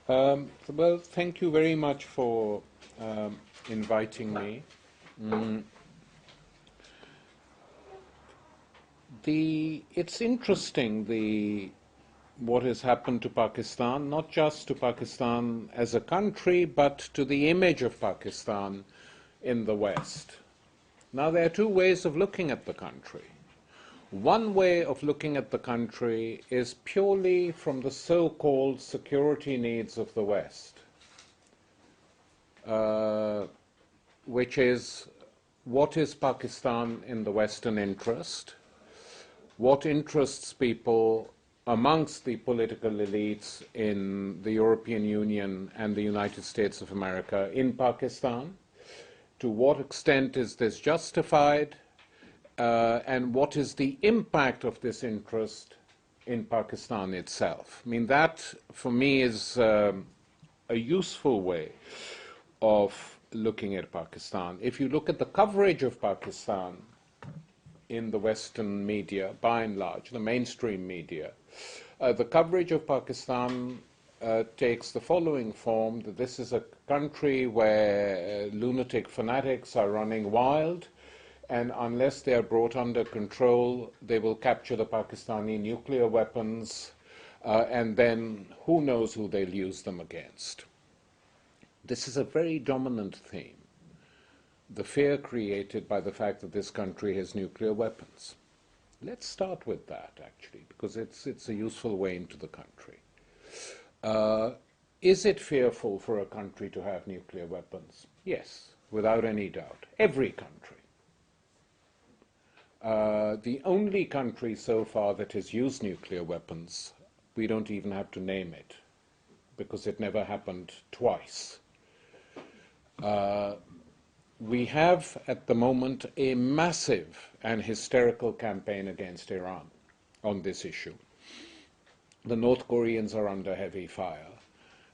Well, thank you very much for inviting me. Mm, it's interesting what has happened to Pakistan, not just to Pakistan as a country, but to the image of Pakistan in the West. Now, there are two ways of looking at the country. One way of looking at the country is purely from the so-called security needs of the West, uh, which is what is Pakistan in the Western interest, what interests people amongst the political elites in the European Union and the United States of America in Pakistan, to what extent is this justified, and what is the impact of this interest in Pakistan itself. I mean, that for me is a useful way of looking at Pakistan. If you look at the coverage of Pakistan in the Western media, by and large, the mainstream media, the coverage of Pakistan takes the following form: that this is a country where lunatic fanatics are running wild, and unless they are brought under control, they will capture the Pakistani nuclear weapons, and then who knows who they'll use them against. This is a very dominant theme, the fear created by the fact that this country has nuclear weapons. Let's start with that, actually, because it's a useful way into the country. Is it fearful for a country to have nuclear weapons? Yes, without any doubt. Every country. The only country so far that has used nuclear weapons, we don't even have to name it, because it never happened twice. We have, at the moment, a massive and hysterical campaign against Iran on this issue. The North Koreans are under heavy fire.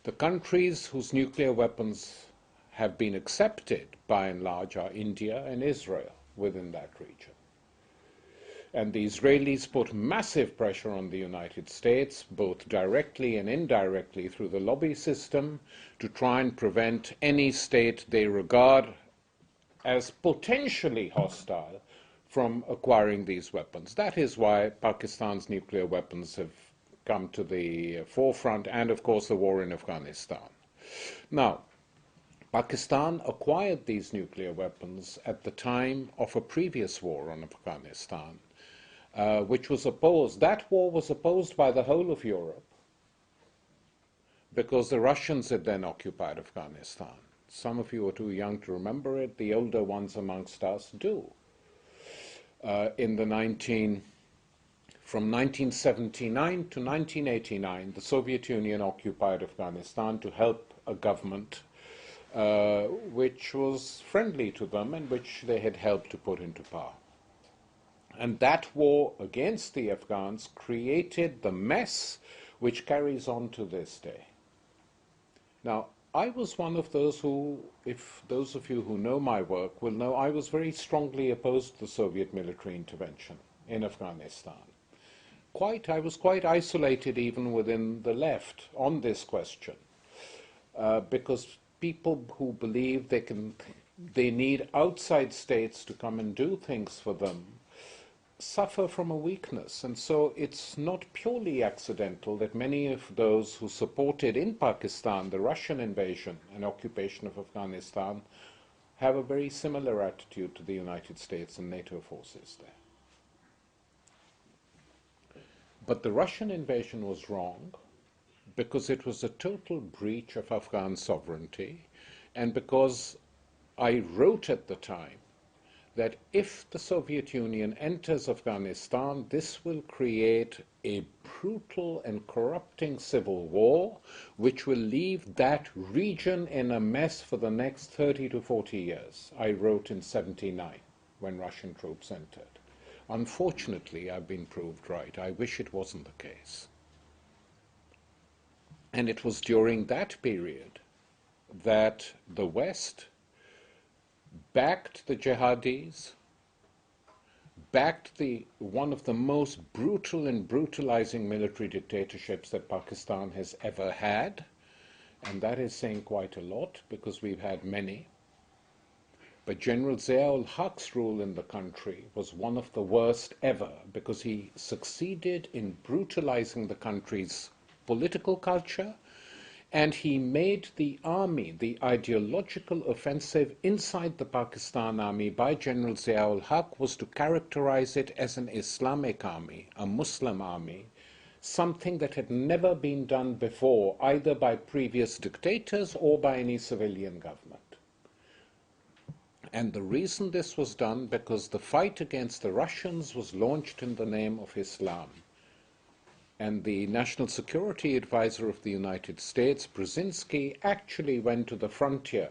The countries whose nuclear weapons have been accepted, by and large, are India and Israel within that region. And the Israelis put massive pressure on the United States, both directly and indirectly through the lobby system, to try and prevent any state they regard as potentially hostile from acquiring these weapons. That is why Pakistan's nuclear weapons have come to the forefront, and of course the war in Afghanistan. Now, Pakistan acquired these nuclear weapons at the time of a previous war on Afghanistan, which was opposed. That war was opposed by the whole of Europe because the Russians had then occupied Afghanistan. Some of you are too young to remember it. The older ones amongst us do. From 1979 to 1989, the Soviet Union occupied Afghanistan to help a government which was friendly to them and which they had helped to put into power. And that war against the Afghans created the mess which carries on to this day. Now, I was one of those who, if those of you who know my work will know, I was very strongly opposed to the Soviet military intervention in Afghanistan. I was quite isolated even within the left on this question, because people who believe they need outside states to come and do things for them suffer from a weakness. And so it's not purely accidental that many of those who supported in Pakistan the Russian invasion and occupation of Afghanistan have a very similar attitude to the United States and NATO forces there. But the Russian invasion was wrong because it was a total breach of Afghan sovereignty, and because I wrote at the time that if the Soviet Union enters Afghanistan, this will create a brutal and corrupting civil war, which will leave that region in a mess for the next 30 to 40 years. I wrote in '79, when Russian troops entered. Unfortunately, I've been proved right. I wish it wasn't the case. And it was during that period that the West backed the jihadis, backed one of the most brutal and brutalizing military dictatorships that Pakistan has ever had, and that is saying quite a lot because we've had many. But General Zia-ul-Haq's rule in the country was one of the worst ever because he succeeded in brutalizing the country's political culture, and he made the army, the ideological offensive inside the Pakistan army by General Zia-ul-Haq was to characterize it as an Islamic army, a Muslim army, something that had never been done before, either by previous dictators or by any civilian government. And the reason this was done, because the fight against the Russians was launched in the name of Islam. And the National Security Advisor of the United States, Brzezinski, actually went to the frontier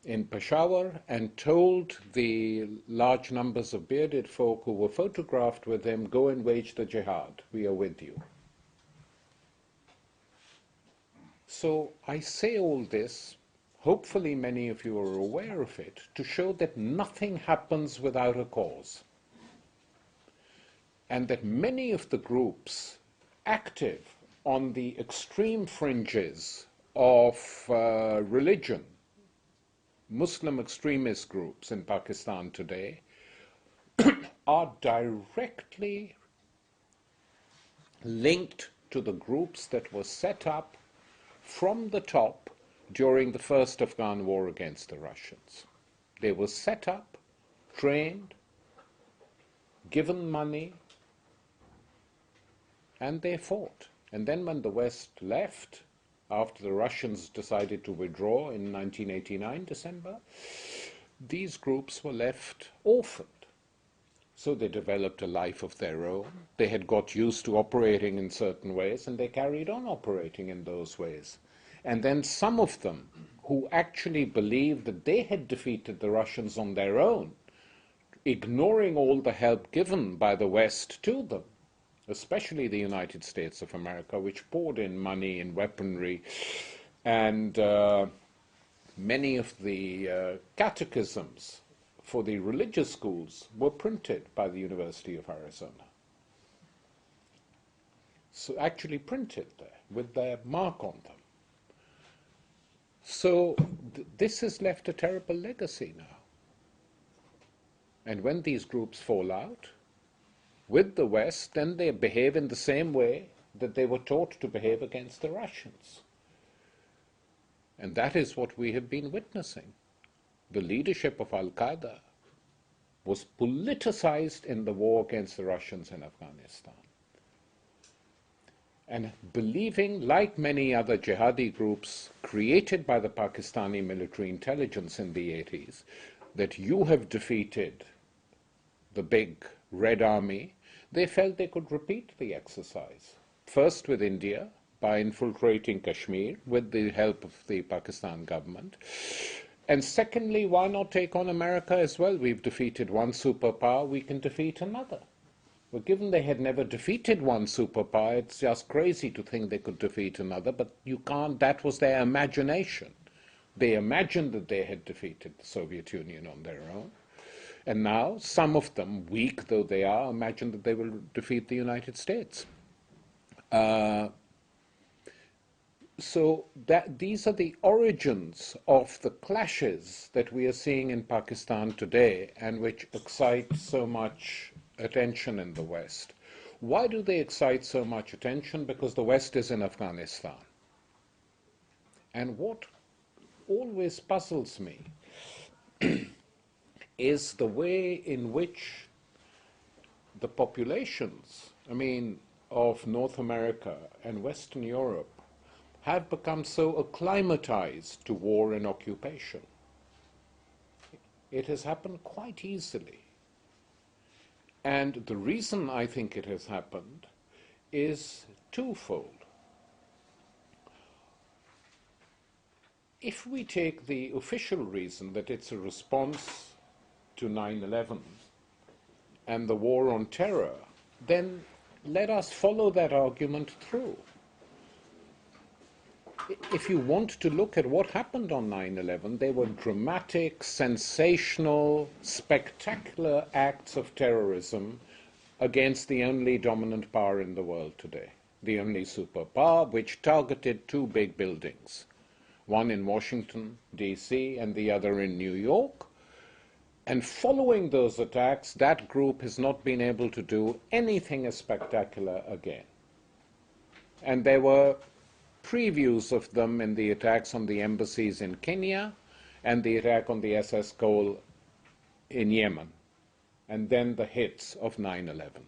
in Peshawar and told the large numbers of bearded folk who were photographed with him, go and wage the jihad, we are with you. So I say all this, hopefully many of you are aware of it, to show that nothing happens without a cause. And that many of the groups active on the extreme fringes of religion, Muslim extremist groups in Pakistan today, are directly linked to the groups that were set up from the top during the first Afghan war against the Russians. They were set up, trained, given money, and they fought. And then when the West left, after the Russians decided to withdraw in 1989, December, these groups were left orphaned. So they developed a life of their own. They had got used to operating in certain ways, and they carried on operating in those ways. And then some of them, who actually believed that they had defeated the Russians on their own, ignoring all the help given by the West to them, especially the United States of America, which poured in money and weaponry, and many of the catechisms for the religious schools were printed by the University of Arizona. So actually printed there with their mark on them. So this has left a terrible legacy now. And when these groups fall out with the West, then they behave in the same way that they were taught to behave against the Russians. And that is what we have been witnessing. The leadership of Al-Qaeda was politicized in the war against the Russians in Afghanistan. And believing, like many other jihadi groups created by the Pakistani military intelligence in the 80s, that you have defeated the big Red Army, they felt they could repeat the exercise. First with India, by infiltrating Kashmir with the help of the Pakistan government. And secondly, why not take on America as well? We've defeated one superpower, we can defeat another. Well, given they had never defeated one superpower, it's just crazy to think they could defeat another, but you can't, that was their imagination. They imagined that they had defeated the Soviet Union on their own. And now, some of them, weak though they are, imagine that they will defeat the United States. So these are the origins of the clashes that we are seeing in Pakistan today and which excite so much attention in the West. Why do they excite so much attention? Because the West is in Afghanistan. And what always puzzles me is the way in which the populations, of North America and Western Europe have become so acclimatized to war and occupation. It has happened quite easily. And the reason I think it has happened is twofold. If we take the official reason that it's a response to 9/11 and the war on terror, then let us follow that argument through. If you want to look at what happened on 9/11, they were dramatic, sensational, spectacular acts of terrorism against the only dominant power in the world today. the only superpower, which targeted two big buildings, one in Washington, D.C., and the other in New York. And following those attacks, that group has not been able to do anything as spectacular again. And there were previews of them in the attacks on the embassies in Kenya and the attack on the SS Cole in Yemen, and then the hits of 9/11.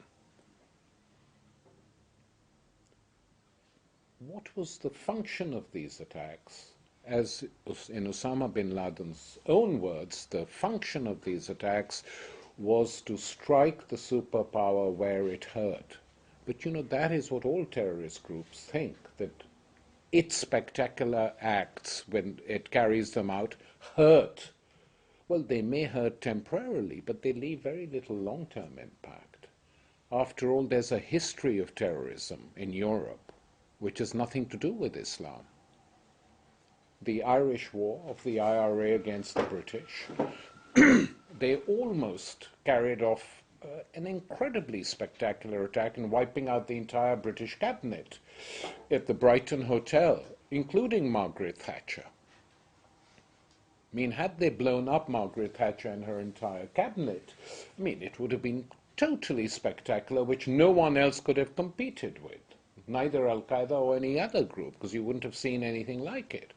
What was the function of these attacks? As in Osama bin Laden's own words, the function of these attacks was to strike the superpower where it hurt. But you know, that is what all terrorist groups think, that its spectacular acts, when it carries them out, hurt. Well, they may hurt temporarily, but they leave very little long-term impact. After all, there's a history of terrorism in Europe, which has nothing to do with Islam. The Irish War of the IRA against the British, they almost carried off an incredibly spectacular attack in wiping out the entire British cabinet at the Brighton Hotel, including Margaret Thatcher. I mean, had they blown up Margaret Thatcher and her entire cabinet, I mean, it would have been totally spectacular, which no one else could have competed with, neither Al-Qaeda or any other group, because you wouldn't have seen anything like it.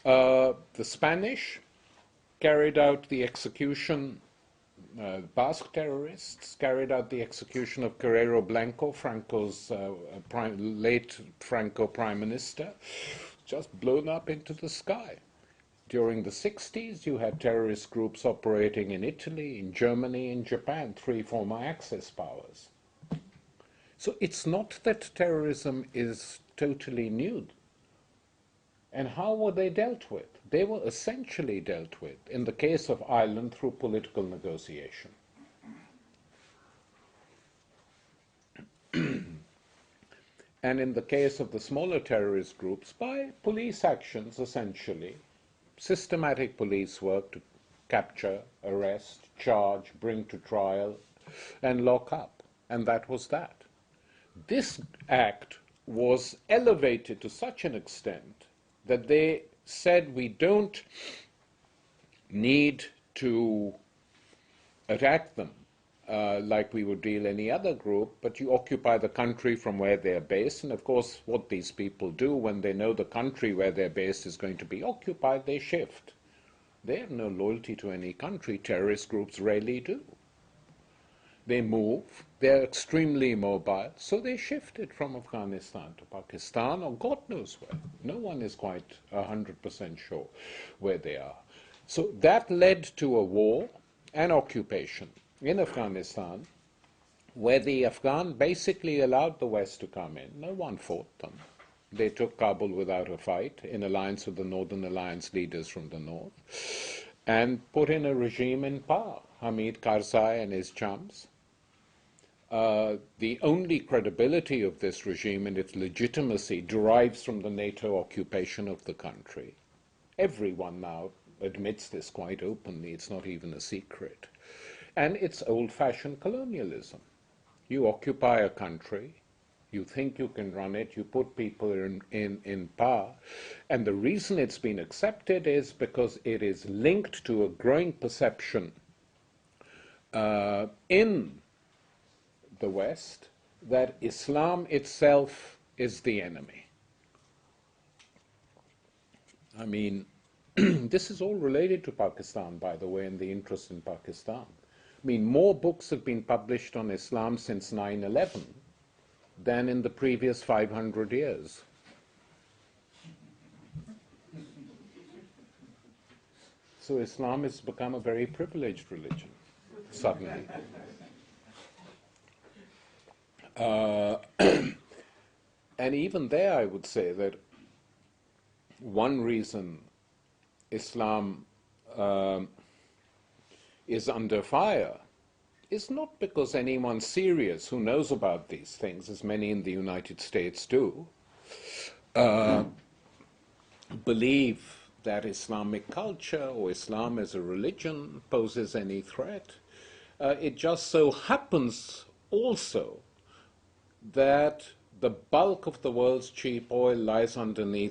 The Spanish carried out the execution, Basque terrorists carried out the execution of Carrero Blanco, Franco's late Franco prime minister, just blown up into the sky. During the 60s, you had terrorist groups operating in Italy, in Germany, in Japan, three former Axis powers. So it's not that terrorism is totally new. And how were they dealt with? They were essentially dealt with, in the case of Ireland, through political negotiation. And in the case of the smaller terrorist groups, by police actions, essentially, systematic police work to capture, arrest, charge, bring to trial, and lock up. And that was that. This act was elevated to such an extent that they said we don't need to attack them like we would deal any other group, but you occupy the country from where they're based. And of course, what these people do when they know the country where they're based is going to be occupied, they shift. They have no loyalty to any country. Terrorist groups rarely do. They move, they're extremely mobile, so they shifted from Afghanistan to Pakistan, or God knows where. No one is quite 100% sure where they are. So that led to a war and occupation in Afghanistan, where the Afghan basically allowed the West to come in. No one fought them. They took Kabul without a fight, in alliance with the Northern Alliance leaders from the north, and put in a regime in power, Hamid Karzai and his chums. The only credibility of this regime and its legitimacy derives from the NATO occupation of the country. Everyone now admits this quite openly. It's not even a secret. And it's old-fashioned colonialism. You occupy a country, you think you can run it, you put people in power, and the reason it's been accepted is because it is linked to a growing perception in the West that Islam itself is the enemy. I mean, this is all related to Pakistan, by the way, and the interest in Pakistan. I mean, more books have been published on Islam since 9/11 than in the previous 500 years. So Islam has become a very privileged religion, suddenly. And even there, I would say that one reason Islam is under fire is not because anyone serious who knows about these things, as many in the United States do, believe that Islamic culture or Islam as a religion poses any threat. It just so happens also that the bulk of the world's cheap oil lies underneath